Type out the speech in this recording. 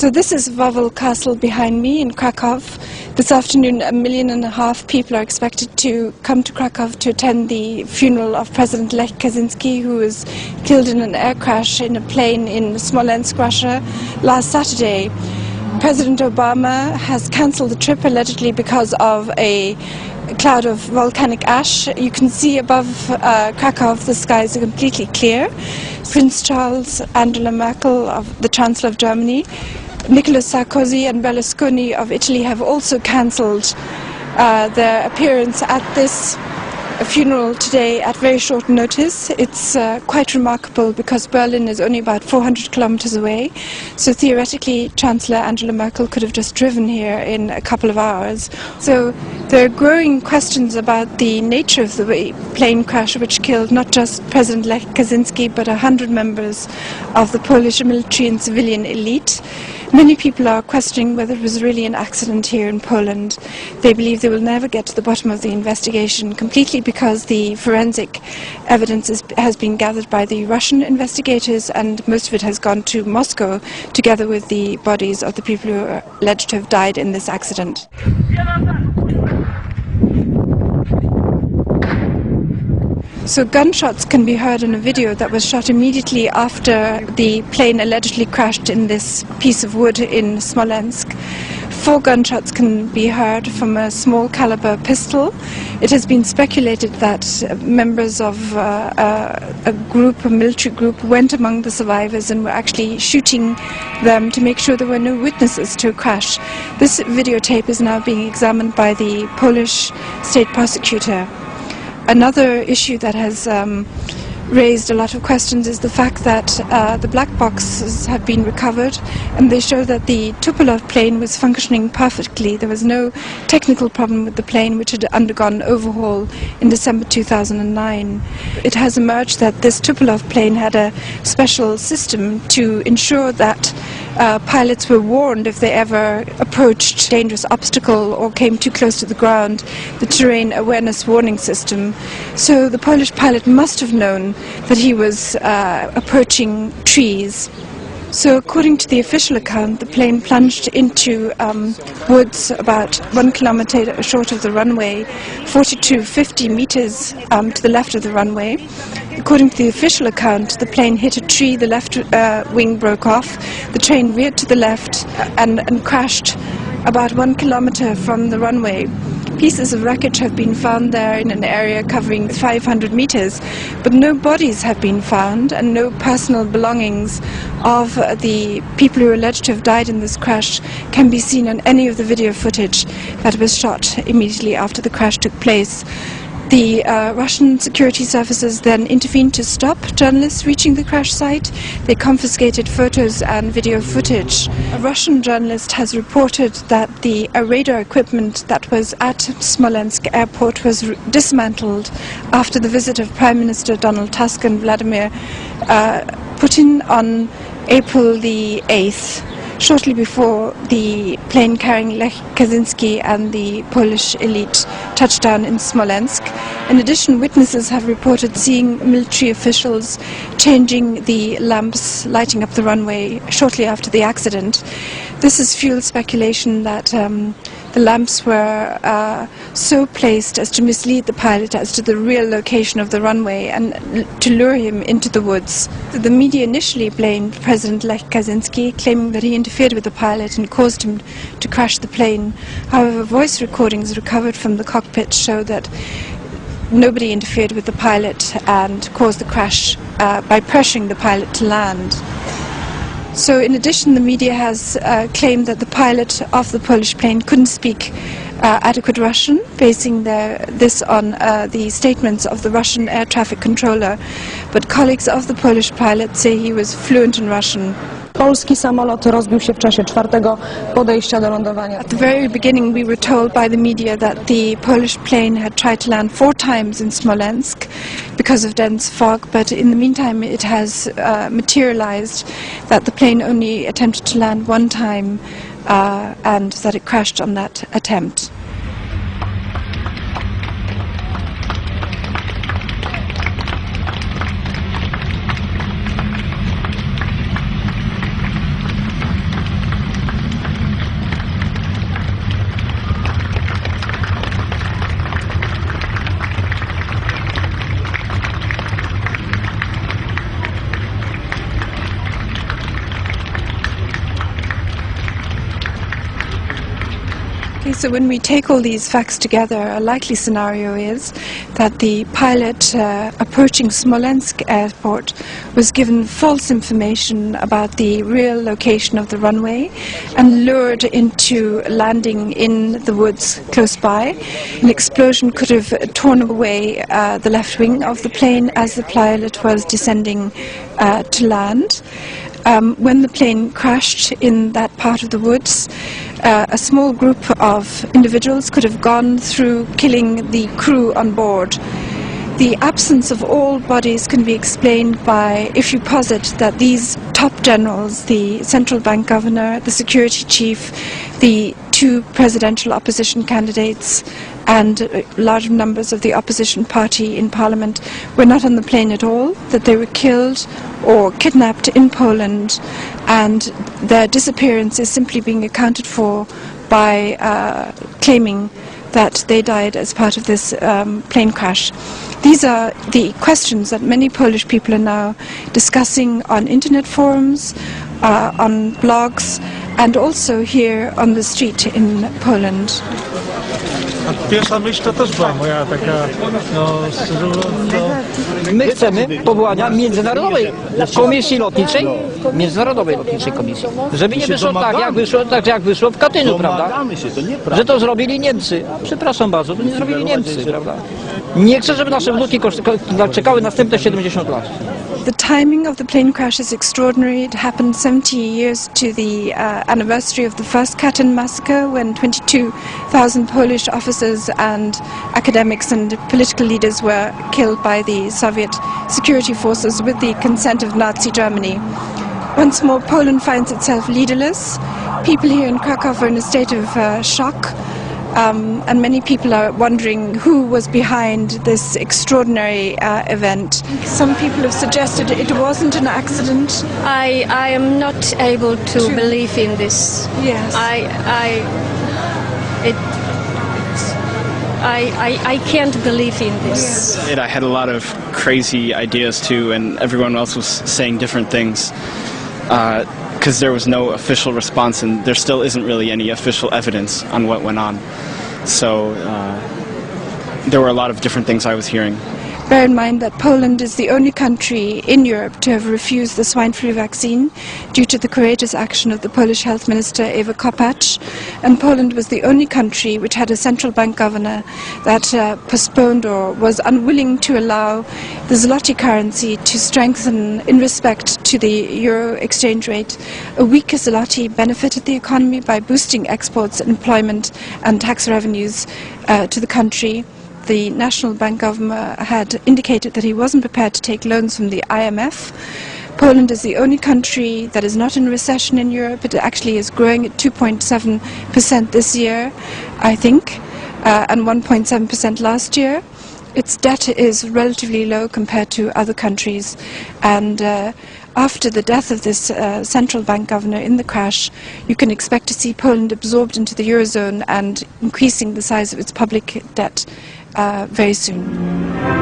So this is Wawel Castle behind me in Krakow. This afternoon 1.5 million people are expected to come to Krakow to attend the funeral of President Lech Kaczynski, who was killed in an air crash in a plane in Smolensk, Russia, last Saturday. President Obama has cancelled the trip allegedly because of a cloud of volcanic ash. You can see above Krakow the skies are completely clear. Prince Charles, Angela Merkel, the Chancellor of Germany, Nicolas Sarkozy and Berlusconi of Italy have also cancelled their appearance at this funeral today at very short notice. It's quite remarkable because Berlin is only about 400 kilometers away, so theoretically Chancellor Angela Merkel could have just driven here in a couple of hours. So there are growing questions about the nature of the plane crash which killed not just President Lech Kaczynski but 100 members of the Polish military and civilian elite. Many people are questioning whether it was really an accident here in Poland. They believe they will never get to the bottom of the investigation completely because the forensic evidence has been gathered by the Russian investigators and most of it has gone to Moscow together with the bodies of the people who are alleged to have died in this accident. So gunshots can be heard in a video that was shot immediately after the plane allegedly crashed in this piece of wood in Smolensk. 4 gunshots can be heard from a small caliber pistol. It has been speculated that members of a military group, went among the survivors and were actually shooting them to make sure there were no witnesses to a crash. This videotape is now being examined by the Polish state prosecutor. Another issue that has raised a lot of questions is the fact that the black boxes have been recovered and they show that the Tupolev plane was functioning perfectly. There was no technical problem with the plane, which had undergone overhaul in December 2009. It has emerged that this Tupolev plane had a special system to ensure that pilots were warned if they ever approached a dangerous obstacle or came too close to the ground, the terrain awareness warning system. So the Polish pilot must have known that he was approaching trees. So according to the official account, the plane plunged into woods about 1 kilometer short of the runway, 40 to 50 meters to the left of the runway. According to the official account, the plane hit a tree, the left wing broke off, the train veered to the left and crashed about 1 kilometer from the runway. Pieces of wreckage have been found there in an area covering 500 meters, but no bodies have been found and no personal belongings of the people who are alleged to have died in this crash can be seen on any of the video footage that was shot immediately after the crash took place. The Russian security services then intervened to stop journalists reaching the crash site. They confiscated photos and video footage. A Russian journalist has reported that the radar equipment that was at Smolensk airport was dismantled after the visit of Prime Minister Donald Tusk and Vladimir Putin on April the 8th. Shortly before the plane carrying Lech Kaczynski and the Polish elite touched down in Smolensk. In addition, witnesses have reported seeing military officials changing the lamps lighting up the runway shortly after the accident. This has fueled speculation that the lamps were so placed as to mislead the pilot as to the real location of the runway and to lure him into the woods. The media initially blamed President Lech Kaczynski, claiming that he interfered with the pilot and caused him to crash the plane. However, voice recordings recovered from the cockpit show that nobody interfered with the pilot and caused the crash by pressuring the pilot to land. So in addition, the media has claimed that the pilot of the Polish plane couldn't speak adequate Russian, basing this on the statements of the Russian air traffic controller. But colleagues of the Polish pilot say he was fluent in Russian. Polski samolot rozbił się w czasie 4. podejścia do lądowania. At the very beginning we were told by the media that the Polish plane had tried to land 4 times in Smolensk because of dense fog, but in the meantime it has materialized that the plane only attempted to land 1 time and that it crashed on that attempt. So when we take all these facts together, a likely scenario is that the pilot approaching Smolensk airport was given false information about the real location of the runway and lured into landing in the woods close by. An explosion could have torn away the left wing of the plane as the pilot was descending to land. When the plane crashed in that part of the woods, a small group of individuals could have gone through, killing the crew on board. The absence of all bodies can be explained by, if you posit that these top generals, the central bank governor, the security chief, the two presidential opposition candidates, and large numbers of the opposition party in parliament were not on the plane at all, that they were killed or kidnapped in Poland, and their disappearance is simply being accounted for by claiming that they died as part of this plane crash. These are the questions that many Polish people are now discussing on internet forums, on blogs, and also here on the street in Poland. Pierwsza myśl to też była moja taka, My chcemy powołania międzynarodowej komisji lotniczej, międzynarodowej lotniczej komisji, żeby nie wyszło tak jak wyszło w Katyniu, prawda? Że to zrobili Niemcy. A przepraszam bardzo, to nie zrobili Niemcy, prawda? Nie chcę, żeby nasze wnuki czekały następne 70 lat. The timing of the plane crash is extraordinary. It happened 70 years to the anniversary of the first Katyn massacre, when 22,000 Polish officers and academics and political leaders were killed by the Soviet security forces with the consent of Nazi Germany. Once more, Poland finds itself leaderless. People here in Krakow are in a state of shock. And many people are wondering who was behind this extraordinary event. Some people have suggested it wasn't an accident. I am not able to believe in this. Yes. I can't believe in this. Yes. I had a lot of crazy ideas too, and everyone else was saying different things. Because there was no official response, and there still isn't really any official evidence on what went on. So there were a lot of different things I was hearing. Bear in mind that Poland is the only country in Europe to have refused the swine flu vaccine due to the courageous action of the Polish Health Minister Ewa Kopacz, and Poland was the only country which had a central bank governor that postponed or was unwilling to allow the zloty currency to strengthen in respect to the euro exchange rate. A weaker zloty benefited the economy by boosting exports, employment and tax revenues to the country. The National Bank governor had indicated that he wasn't prepared to take loans from the IMF. Poland is the only country that is not in recession in Europe. It actually is growing at 2.7% this year, I think, and 1.7% last year. Its debt is relatively low compared to other countries, and after the death of this central bank governor in the crash, you can expect to see Poland absorbed into the Eurozone and increasing the size of its public debt very soon.